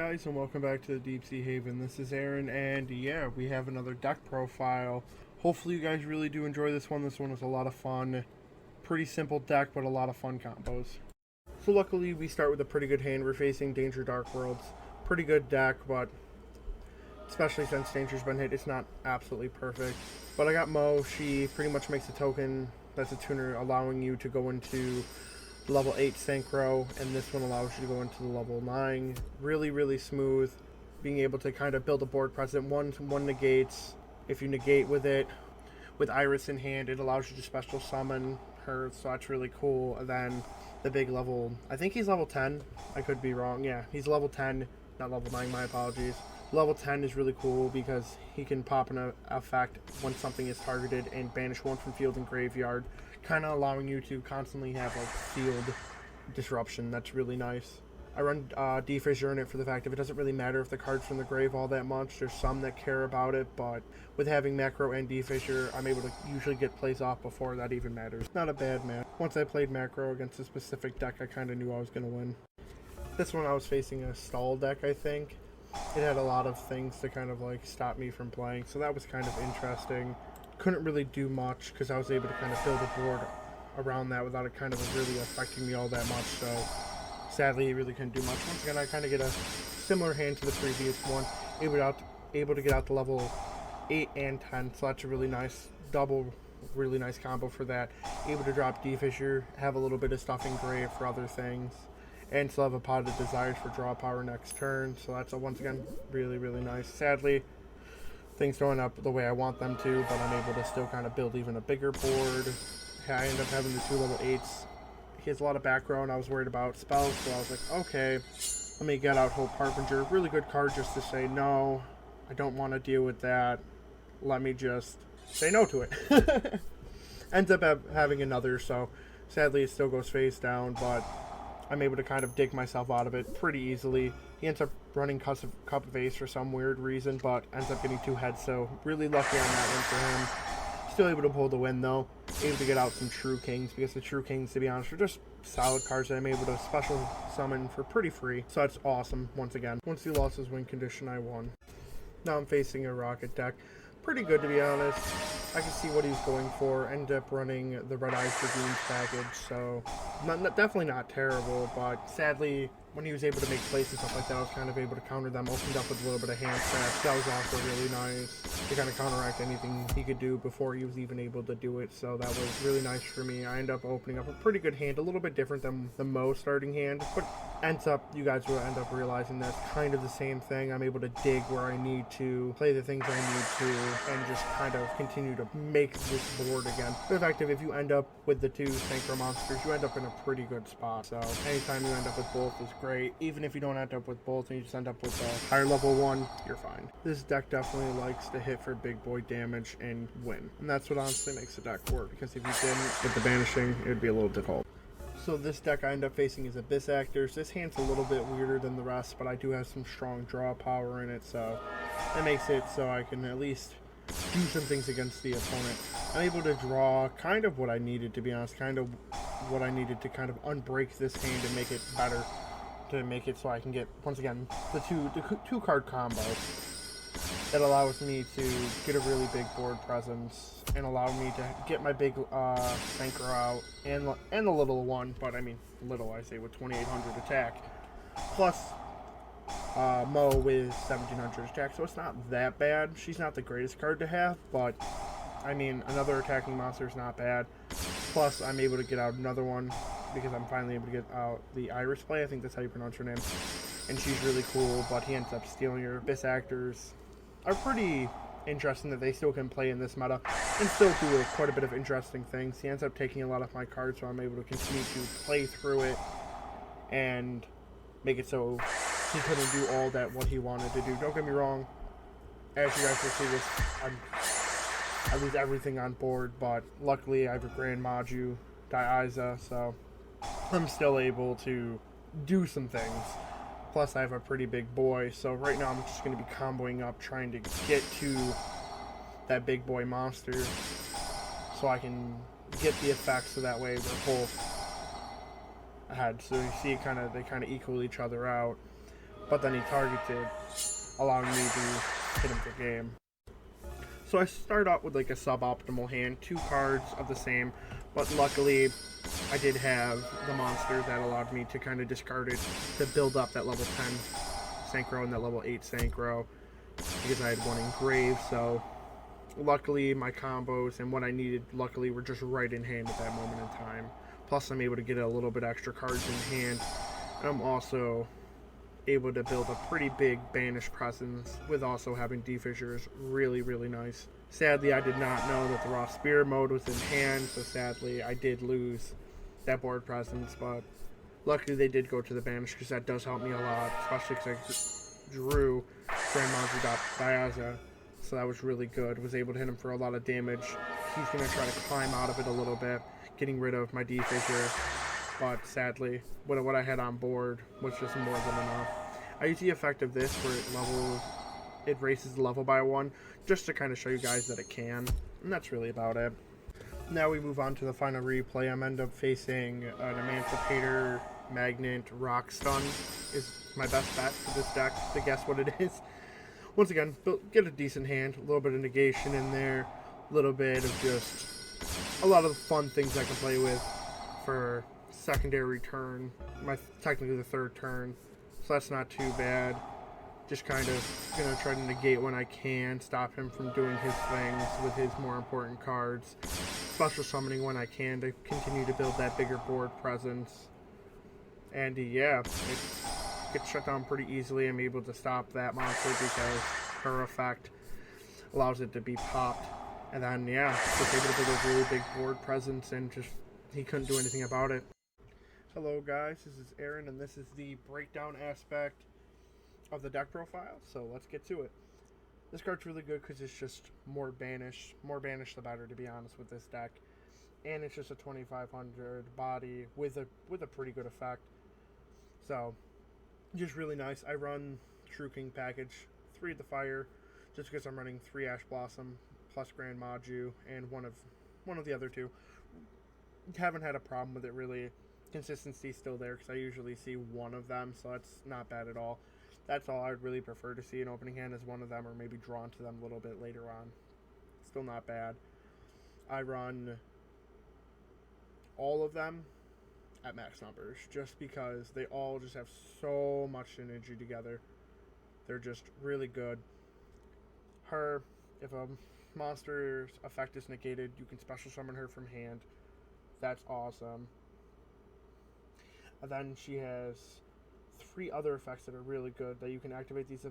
guys, and welcome back to the Deep Sea Haven. This is Aaron, and yeah, we have another deck profile. Hopefully you guys really do enjoy this one. This one was a lot of fun. Pretty simple deck, but a lot of fun combos. So luckily we start with a pretty good hand. We're facing Danger Dark Worlds. Pretty good deck, but especially since Danger's been hit, it's not absolutely perfect. But I got Mo. She pretty much makes a token that's a tuner, allowing you to go into level 8 synchro, and this one allows you to go into the level 9. Really smooth. Being able to kind of build a board precedent. One negates. If you negate with it, with Iris in hand, it allows you to special summon her, so that's really cool. And then the big level, I think he's level 10. I could be wrong. Yeah, he's level 10, not level 9, my apologies. Level 10 is really cool because he can pop an effect when something is targeted and banish one from field and graveyard, kind of allowing you to constantly have like field disruption. That's really nice. I run D-Fissure in it for the fact that it doesn't really matter if the card's from the grave all that much. There's some that care about it, but with having Macro and D-Fissure, I'm able to usually get plays off before that even matters. Not a bad match. Once I played Macro against a specific deck, I kind of knew I was going to win. This one I was facing a stall deck, I think. It had a lot of things to kind of like stop me from playing, so that was kind of interesting. Couldn't really do much because I was able to kind of build a board around that without it kind of really affecting me all that much, so sadly it really couldn't do much. Once again, I kind of get a similar hand to the previous one, able to get out to level 8 and 10, so that's a really nice really nice combo for that. Able to drop D-Fissure, have a little bit of stuff in grave for other things, and still have a pot of desires for draw power next turn, so that's once again really nice. Sadly, things don't up the way I want them to, but I'm able to still kind of build even a bigger board. I end up having the 2 level 8s. He has a lot of back row, and I was worried about spells, so I was like, okay, let me get out Hope Harbinger. Really good card just to say, no, I don't want to deal with that. Let me just say no to it. Ends up having another, so sadly it still goes face down, but I'm able to kind of dig myself out of it pretty easily. He ends up running Cup of Ace for some weird reason, but ends up getting 2 heads, so really lucky on that one for him. Still able to pull the win, though. Able to get out some True Kings, because the True Kings, to be honest, are just solid cards that I'm able to special summon for pretty free, so that's awesome, once again. Once he lost his win condition, I won. Now I'm facing a Rocket deck. Pretty good, to be honest. I can see what he's going for. End up running the Red Eyes Dragoons package, so definitely not terrible, but sadly, when he was able to make plays and stuff like that, I was kind of able to counter them, opened up with a little bit of hand trap. That was also really nice to kind of counteract anything he could do before he was even able to do it, so that was really nice for me. I end up opening up a pretty good hand, a little bit different than the Mo starting hand, but you guys will end up realizing that's kind of the same thing. I'm able to dig where I need to, play the things I need to, and just kind of continue to make this board again. The fact that if you end up with the 2 Synchro Monsters, you end up in a pretty good spot, so anytime you end up with both is great. Even if you don't end up with both and you just end up with a higher level one, you're fine. This deck definitely likes to hit for big boy damage and win, and that's what honestly makes the deck work, because if you didn't with the banishing, it would be a little difficult. So this deck I end up facing is Abyss Actors. This hand's a little bit weirder than the rest, but I do have some strong draw power in it, so that makes it so I can at least do some things against the opponent. I'm able to draw kind of what I needed, to be honest, kind of what I needed to kind of unbreak this hand and make it better, to make it so I can get, once again, the two card combo that allows me to get a really big board presence and allow me to get my big Synchro out and the little one, but I mean little, I say, with 2800 attack, plus Mo with 1700 attack, so it's not that bad. She's not the greatest card to have, but I mean, another attacking monster is not bad. Plus, I'm able to get out another one because I'm finally able to get out the Iris play. I think that's how you pronounce her name. And she's really cool, but he ends up stealing her. Abyss Actors are pretty interesting that they still can play in this meta and still do quite a bit of interesting things. He ends up taking a lot of my cards, so I'm able to continue to play through it and make it so he couldn't do all that what he wanted to do. Don't get me wrong, as you guys will see this, I lose everything on board, but luckily I have a Grand Maju Diaiza, so I'm still able to do some things. Plus I have a pretty big boy, so right now I'm just going to be comboing up, trying to get to that big boy monster so I can get the effects, so that way we're both ahead. So you see they kind of equal each other out. but then he targeted, allowing me to hit him for game. So I start out with like a suboptimal hand, 2 cards of the same, but luckily I did have the monster that allowed me to kind of discard it to build up that level 10 Synchro and that level 8 Synchro, because I had one engrave. So luckily my combos and what I needed luckily were just right in hand at that moment in time. Plus I'm able to get a little bit extra cards in hand. I'm also able to build a pretty big Banish presence with also having D-Fissures. Really, really nice. Sadly, I did not know that the Raw Spear mode was in hand, so sadly I did lose that board presence, but luckily they did go to the Banish, because that does help me a lot, especially because I drew Grandmaster Diaza, so that was really good. Was able to hit him for a lot of damage. He's going to try to climb out of it a little bit, getting rid of my D-Fissure, but sadly, what I had on board was just more than enough. I use the effect of this where it raises the level by 1, just to kind of show you guys that it can, and that's really about it. Now we move on to the final replay. I'm end up facing an Emancipator, Magnet, Rock Stun is my best bet for this deck to guess what it is. Once again, get a decent hand, a little bit of negation in there, a little bit of just a lot of the fun things I can play with for secondary turn, technically the 3rd turn, so that's not too bad. Just kind of gonna try to negate when I can, stop him from doing his things with his more important cards. Special summoning when I can to continue to build that bigger board presence. And yeah, it gets shut down pretty easily. I'm able to stop that monster because her effect allows it to be popped. And then yeah, just able to build a really big board presence, and just he couldn't do anything about it. Hello guys, this is Aaron, and this is the breakdown aspect of the deck profile, so let's get to it. This card's really good because it's just more Banish the better, to be honest, with this deck, and it's just a 2500 body with a pretty good effect, so just really nice. I run True King package, 3 of the fire, just because I'm running 3 Ash Blossom plus Grand Maju and one of the other 2. Haven't had a problem with it really. Consistency's still there because I usually see one of them, so it's not bad at all. That's all I'd really prefer to see in opening hand, is one of them, or maybe drawn to them a little bit later on. Still not bad. I run all of them at max numbers, just because they all just have so much synergy together. They're just really good. Her, if a monster's effect is negated, you can special summon her from hand. That's awesome. And then she has 3 other effects that are really good that you can activate these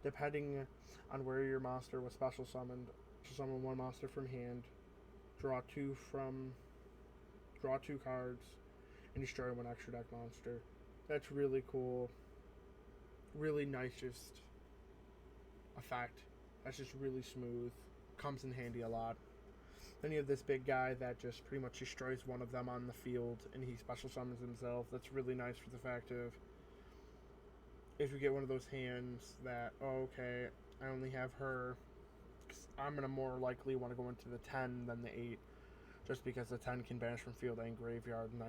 depending on where your monster was special summoned. Summon 1 monster from hand, draw 2 cards, and destroy 1 extra deck monster. That's really cool. Really nice just effect. That's just really smooth. Comes in handy a lot. Then you have this big guy that just pretty much destroys one of them on the field, and he special summons himself. That's really nice for the fact of, if you get one of those hands that, oh, okay, I only have her, I'm going to more likely want to go into the 10 than the 8, just because the 10 can banish from field and graveyard, and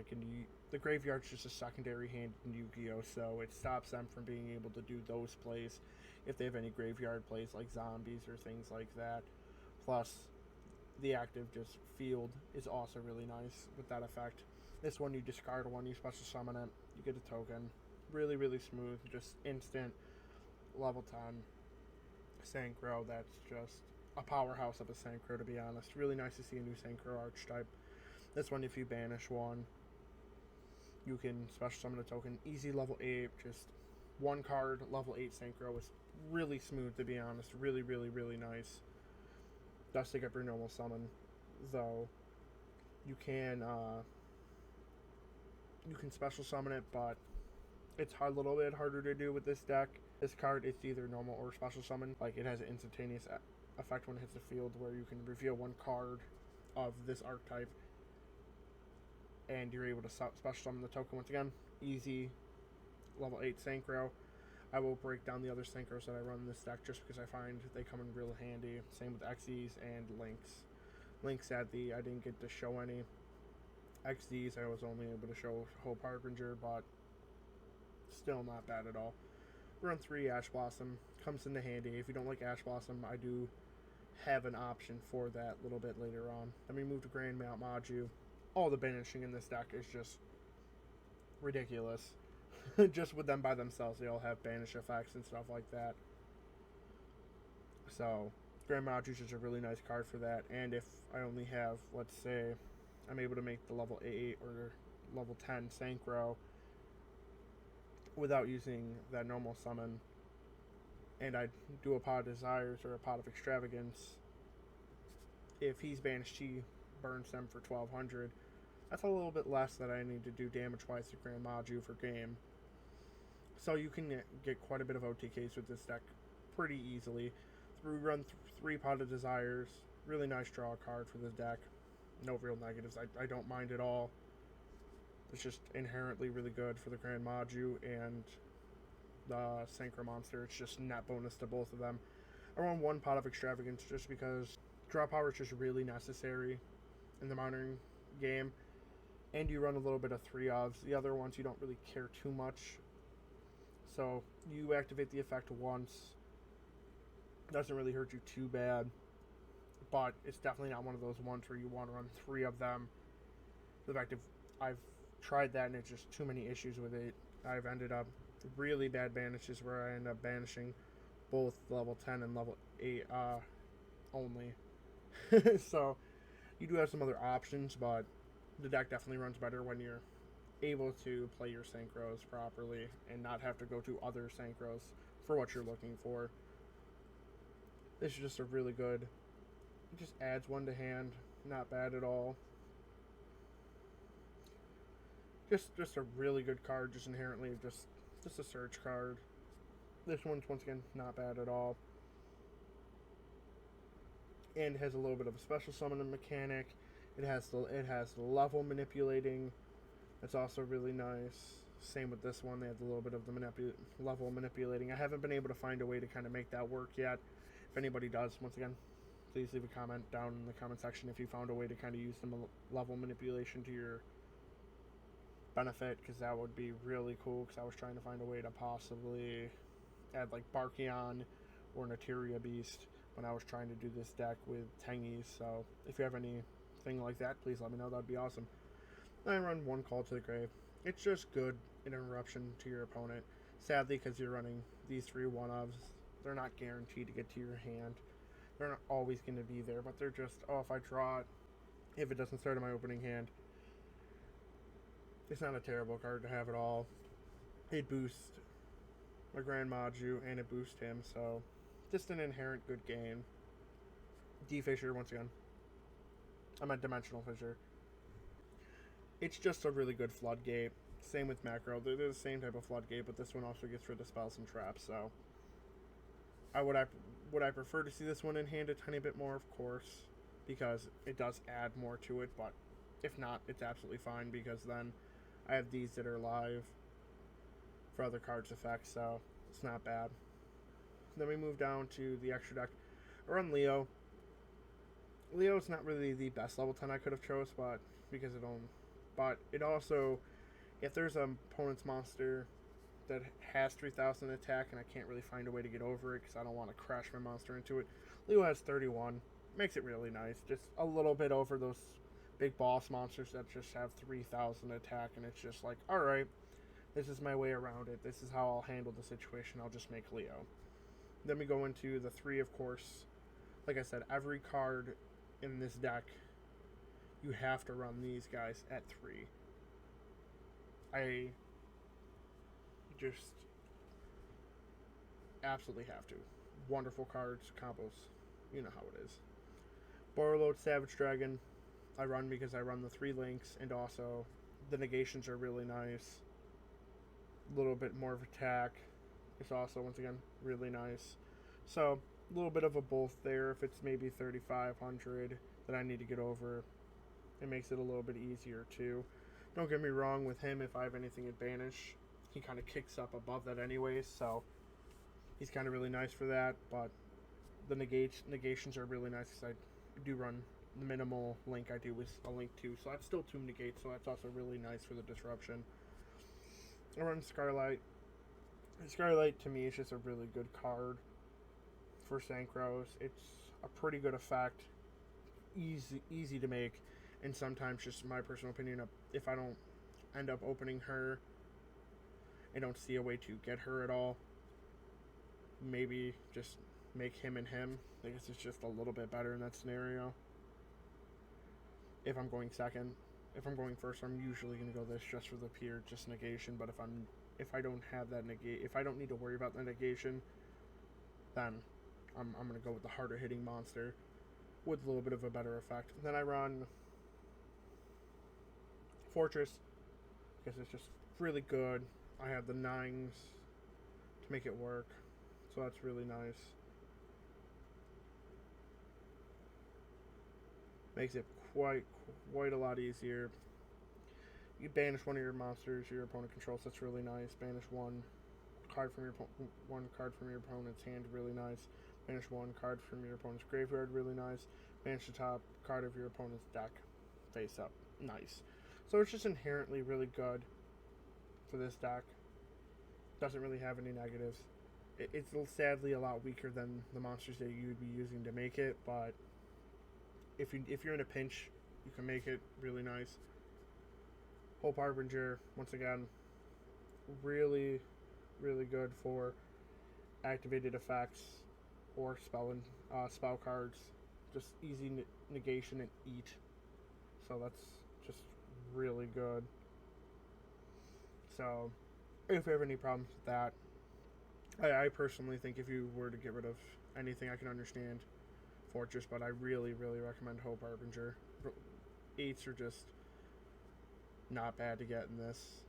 the graveyard's just a secondary hand in Yu-Gi-Oh!, so it stops them from being able to do those plays if they have any graveyard plays like zombies or things like that. Plus, the active just field is also really nice with that effect. This one, you discard 1, you special summon it, you get a token. Really, really smooth, just instant level 10 Synchro. That's just a powerhouse of a Synchro, to be honest. Really nice to see a new Synchro archetype. This one, if you banish 1, you can special summon a token. Easy level 8, just 1 card, level 8 Synchro is really smooth, to be honest. Really, really, really nice. Does take up your normal summon, though. You can special summon it, but it's a little bit harder to do with this deck. This card is either normal or special summon. Like, it has an instantaneous effect when it hits the field, where you can reveal 1 card of this archetype, and you're able to special summon the token once again. Easy level 8 Synchro. I will break down the other Synchros that I run in this deck, just because I find they come in real handy. Same with Xyz and Lynx. Lynx, sadly, I didn't get to show any. Xyz, I was only able to show Hope Harbinger, but Still not bad at all. Run 3 Ash Blossom. Comes into handy. If you don't like Ash Blossom, I do have an option for that a little bit later on. Then we move to Grand Mount Maju. All the banishing in this deck is just ridiculous. Just with them by themselves, they all have banish effects and stuff like that. So, Grand Maju is just a really nice card for that. And if I only have, let's say, I'm able to make the level 8 or level 10 Synchro without using that normal summon, and I do a Pot of Desires or a Pot of Extravagance, if he's banished, he burns them for 1200. That's a little bit less that I need to do damage-wise to Grand Maju for game. So you can get quite a bit of OTKs with this deck pretty easily. Run 3 Pot of Desires. Really nice draw card for this deck. No real negatives. I don't mind at all. It's just inherently really good for the Grand Maju and the Synchro Monster. It's just net bonus to both of them. I run 1 Pot of Extravagance just because draw power is just really necessary in the modern game. And you run a little bit of 3 ofs. The other ones you don't really care too much. So you activate the effect once. Doesn't really hurt you too bad. But it's definitely not one of those ones where you want to run 3 of them. The fact I've tried that and it's just too many issues with it. I've ended up really bad banishes where I end up banishing both level 10 and level 8 only. So you do have some other options, but the deck definitely runs better when you're able to play your synchros properly and not have to go to other synchros for what you're looking for. This is just a really good, it just adds 1 to hand, not bad at all. Just a really good card, just inherently just a search card. This one's once again not bad at all. And has a little bit of a special summoning mechanic. It has the level manipulating. It's also really nice. Same with this one, they have a little bit of the level manipulating. I haven't been able to find a way to kind of make that work yet. If anybody does, once again, please leave a comment down in the comment section if you found a way to kind of use the level manipulation to your benefit, because that would be really cool, because I was trying to find a way to possibly add like Barkion or Nateria Beast when I was trying to do this deck with Tengies. So if you have anything like that, please let me know. That'd be awesome. I run 1 Call to the Grave. It's just good interruption to your opponent. Sadly, because you're running these 3 1-ofs, they're not guaranteed to get to your hand. They're not always going to be there, but they're just, oh, if I draw it, if it doesn't start in my opening hand, it's not a terrible card to have at all. It boosts my Grand Maju and it boosts him, so just an inherent good game. D-Fissure, once again. I'm at Dimensional Fissure. It's just a really good floodgate. Same with Macro. They're the same type of floodgate, but this one also gets rid of spells and traps, so would I prefer to see this one in hand a tiny bit more, of course, because it does add more to it, but if not, it's absolutely fine, because then I have these that are live for other cards' effects, so it's not bad. Then we move down to the extra deck. I run Leo. Leo's not really the best level 10 I could have chose, but it also, if there's an opponent's monster that has 3,000 attack and I can't really find a way to get over it because I don't want to crash my monster into it, Leo has 31. Makes it really nice. Just a little bit over those big boss monsters that just have 3,000 attack, and it's just like, alright, this is my way around it. This is how I'll handle the situation. I'll just make Leo. Then we go into the 3, of course. Like I said, every card in this deck, you have to run these guys at 3. I just absolutely have to. Wonderful cards, combos. You know how it is. Borreload Savage Dragon. I run because I run the 3 links, and also the negations are really nice. A little bit more of attack. It's also, once again, really nice. So, a little bit of a both there. If it's maybe 3,500 that I need to get over, it makes it a little bit easier too. Don't get me wrong, with him, if I have anything at Banish, he kind of kicks up above that anyways, so he's kind of really nice for that, but the negations are really nice because I do run the minimal link I do with a link 2, so that's still 2 negates, so that's also really nice for the disruption. I run Scarlight. Skylight to me is just a really good card for Synchros. It's a pretty good effect, easy to make, and sometimes just my personal opinion, if I don't end up opening her, I don't see a way to get her at all. Maybe just make him and him. I guess it's just a little bit better in that scenario. If I'm going second, if I'm going first, I'm usually going to go this just for the pure just negation. But if I don't have that if I don't need to worry about the negation, then I'm going to go with the harder hitting monster with a little bit of a better effect. Then I run Fortress because it's just really good. I have the 9s to make it work, so that's really nice. Makes it quite a lot easier. You banish one of your monsters your opponent controls. That's really nice. Banish one card from your opponent's hand. Really nice. Banish one card from your opponent's graveyard. Really nice. Banish the top card of your opponent's deck, face up. Nice. So it's just inherently really good for this deck. Doesn't really have any negatives. It's sadly a lot weaker than the monsters that you would be using to make it, but if you're in a pinch, you can make it really nice. Hope Harbinger, once again, really good for activated effects or spell cards. Just easy negation and eat. So that's just really good. So if you have any problems with that, I personally think if you were to get rid of anything, I can understand Fortress, but I really recommend Hope Harbinger. 8s are just not bad to get in this,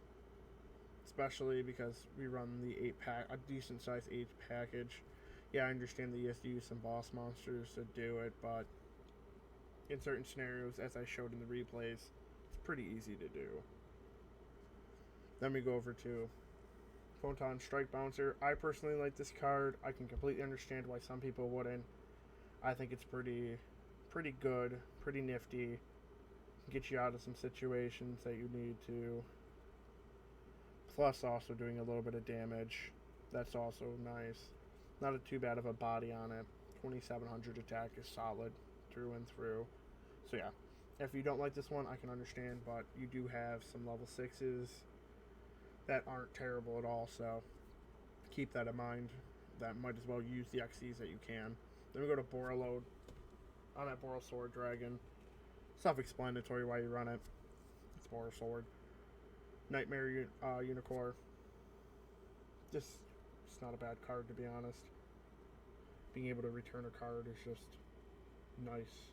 especially because we run the 8-pack, a decent sized 8 package. Yeah, I understand that you have to use some boss monsters to do it, but in certain scenarios, as I showed in the replays, it's pretty easy to do. Then we go over to Photon Strike Bouncer. I personally like this card. I can completely understand why some people wouldn't. I think it's pretty good, pretty nifty. Get you out of some situations that you need to. Plus also doing a little bit of damage. That's also nice. Not too bad of a body on it. 2700 attack is solid through and through. So yeah, if you don't like this one, I can understand, but you do have some level 6s that aren't terrible at all, so keep that in mind. That might as well use the XCs that you can. Then we go to Borreload on that Boral Sword Dragon. Self-explanatory why you run it. It's Boral Sword. Nightmare Unicorn. Just, it's not a bad card, to be honest. Being able to return a card is just nice.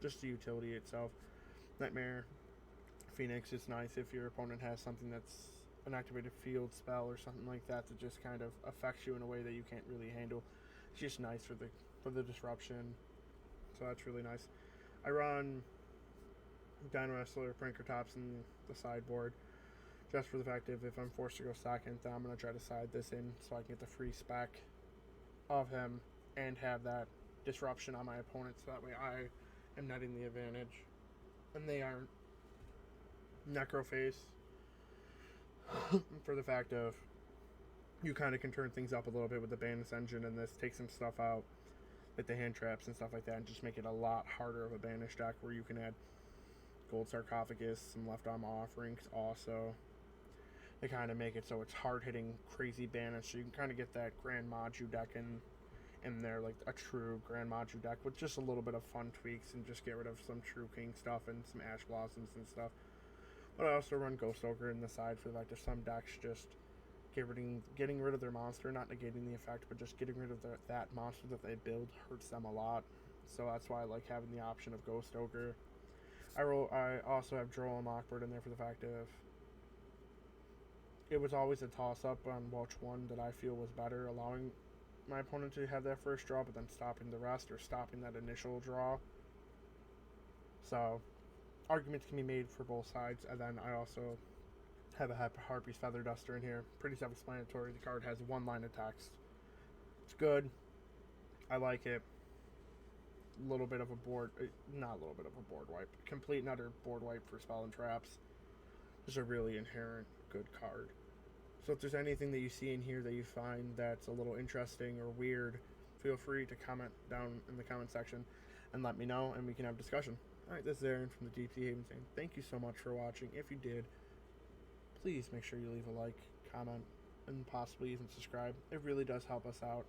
Just the utility itself. Nightmare Phoenix is nice if your opponent has something that's an activated field spell or something like that just kind of affects you in a way that you can't really handle. It's just nice for the disruption. So that's really nice. I run Dino Wrestler, Pranker Tops in the sideboard just for the fact that if I'm forced to go second, then I'm going to try to side this in so I can get the free spec of him and have that disruption on my opponent, so that way I am netting the advantage and they aren't. Necroface for the fact of you kind of can turn things up a little bit with the Banish engine and this, take some stuff out like the hand traps and stuff like that, and just make it a lot harder of a Banish deck where you can add Gold Sarcophagus, some left arm offerings also. They kind of make it so it's hard hitting crazy Banish, so you can kind of get that Grand Maju deck in there, like a true Grand Maju deck with just a little bit of fun tweaks and just get rid of some True King stuff and some Ash Blossoms and stuff. But I also run Ghost Ogre in the side for the fact that some decks just getting rid of their monster, not negating the effect, but just getting rid of that monster that they build hurts them a lot. So that's why I like having the option of Ghost Ogre. I also have Droll and Lockbird in there for the fact of it was always a toss-up on which one that I feel was better, allowing my opponent to have that first draw, but then stopping the rest or stopping that initial draw. So arguments can be made for both sides, and then I also have a Harpy's Feather Duster in here. Pretty self-explanatory. The card has one line of text. It's good. I like it. Not a little bit of a board wipe. Complete and utter board wipe for spell and traps. Just a really inherent good card. So if there's anything that you see in here that you find that's a little interesting or weird, feel free to comment down in the comment section and let me know, and we can have a discussion. Alright, this is Aaron from the Deep Sea Haven saying thank you so much for watching. If you did, please make sure you leave a like, comment, and possibly even subscribe. It really does help us out.